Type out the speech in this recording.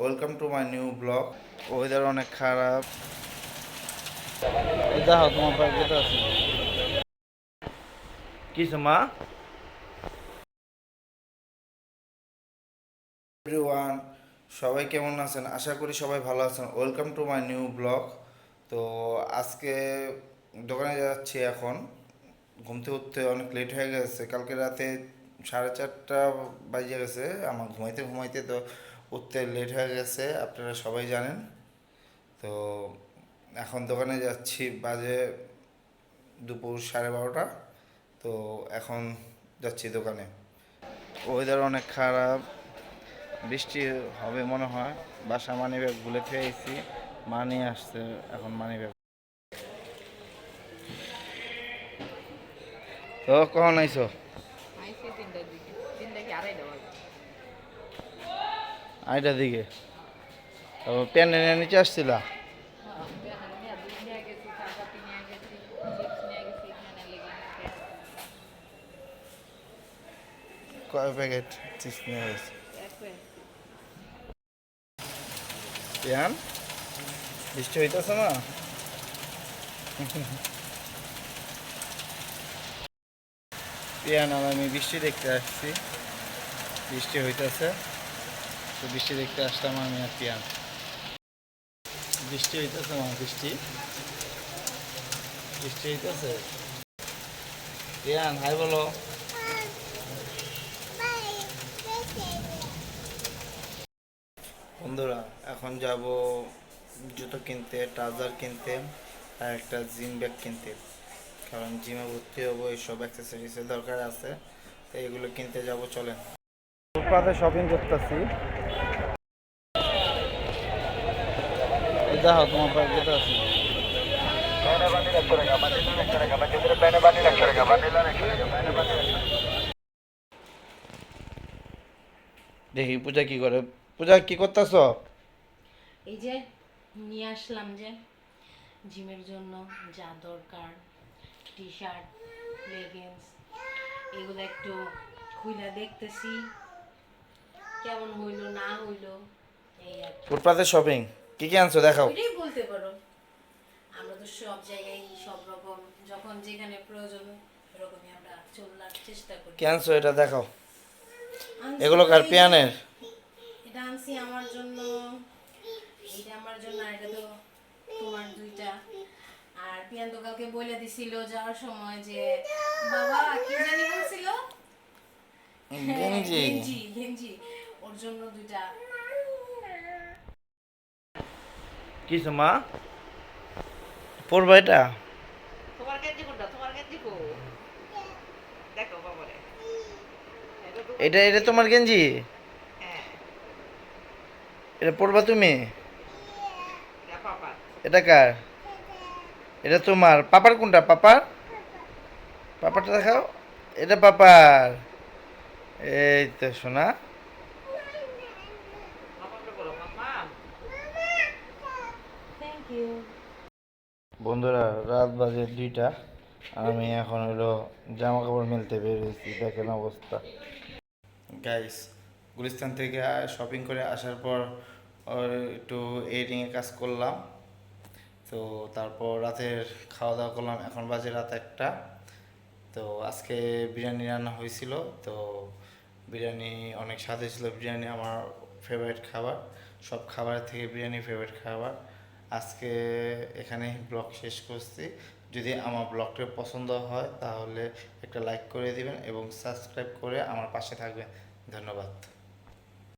Welcome to my new blog. Weather অনেক খারাপ। দেখো তোমার পায়ে যেতে আছে কিছু মা। এভরিওয়ান, সবাই কেমন আছেন? আশা করি সবাই ভালো আছেন। Welcome to my new blog. তো আজকে দোকানে যাচ্ছি এখন। ঘুম থেকে উঠতে অনেক লেট হয়ে গেছে, কালকে রাতে 4:30 বাজে গেছে আমার ঘুমাইতে ঘুমাইতে। তো উঠতে লেট হয়ে গেছে, আপনারা সবাই জানেন। তো এখন দোকানে যাচ্ছি, বাজে দুপুর 12:30। তো এখন যাচ্ছি দোকানে। ওয়েদার অনেক খারাপ, বৃষ্টি হবে মনে হয়। বাসা মানি ব্যাগ ভুলে খেয়েছি, মানি আসছে এখন মানি ব্যাগ। তো কখন আইছো? আইসি 3টার দিকে, 3টা কি 2:30 বাজে। 8টার দিকে। তো প্যান এনে নিচে আসছিলা? হ্যাঁ, ব্যানার নিয়ে দুধ নিয়ে গেছি, চাপাতি নিয়ে গেছি, চিপস নিয়ে গেছি, এখানে লেগে প্যান কয় প্যাকেট চিপস নিয়ে গেছে? এক হয়েছি। প্যান বৃষ্টি হইতেছে না? প্যান আর আমি বৃষ্টি দেখতে আসছি, বৃষ্টি হইতেছে। তো বৃষ্টি দেখতে আসলাম আমি আর পিয়ান। বৃষ্টি হইতেছে মা, বৃষ্টি বৃষ্টি হইতেছে। পিয়ান হাই বলো। বন্ধুরা, এখন যাব জুতো কিনতে, ট্রাউজার কিনতে, আর একটা জিম ব্যাগ কিনতে। কারণ জিমে ভর্তি হবো, এইসব অ্যাক্সেসরিজের দরকার আছে। তো এগুলো কিনতে যাব, চলেন। ফুটপাতে শপিং করতেছি। এই দেখো তোমার পায়ে যেতে আছে দেখি পূজা কি করে। পূজা কি করতেছ? এই যে নিয়ে আসলাম যে জিমের জন্য যা দরকার, টি শার্ট, লেগিংস, এগুলো একটু খুলে দেখতেছি কেমন হইলো না হইলো। এই আর কি। ফুটপাতে শপিং কি কি আনছো দেখাও। ওইটাই বলতে পারো, আমরা তো সব জায়গায় সব রকম যখন যেখানে প্রয়োজন এরকমই আমরা চলার চেষ্টা করি। কি আনছো এটা দেখাও। আনছি এগুলো তো কার? এই যে, পিয়ানের? এটা আনছি আমার জন্য, এইটা আমার জন্য, আর এটা তো তোমার দুইটা। আর পিয়ান তো কালকে বলে দিছিল যাওয়ার সময় যে বাবা কি জানি বলছিল, হ্যাঁ গেঞ্জি। গেঞ্জি গেঞ্জি, ওর জন্য দুইটা। কিছু মা পরবা এটা? তোমার গেঞ্জি কোনটা? তোমার গেঞ্জি কো? দেখো বাবারে। এটা তোমার এটা এটা গেঞ্জি? তোমার গেঞ্জি? হ্যাঁ, এটা পরবা তুমি? এটা পাপার। এটা কার? এটা তোমার? পাপার কোনটা? পাপার? পাপারটা দেখাও। এটা পাপার। এই তো শোনা। মামাকে বলো মামা। Thank you. বন্ধুরা, রাত বাজে 2টা। আমি এখন হলো জামা কাপড় মেলতে বেরিয়েছি, দেখেন অবস্থা। গাইস, গুলিস্তান থেকে শপিং করে আসার পর একটু এডিটিংয়ে কাজ করলাম। তো তারপর রাতের খাওয়া দাওয়া করলাম, এখন বাজে রাত 1টা। তো আজকে বিরিয়ানি রান্না হয়েছিল। তো বিরিয়ানি অনেক স্বাদ হয়েছিল। বিরিয়ানি আমার ফেভারিট খাবার, সব খাবারের থেকে বিরিয়ানি ফেভারিট খাবার। আজকে এখানে ব্লগ শেষ করছি। যদি আমার ব্লগটা পছন্দ হয় তাহলে একটা লাইক করে দিবেন এবং সাবস্ক্রাইব করে আমার পাশে থাকবেন। ধন্যবাদ।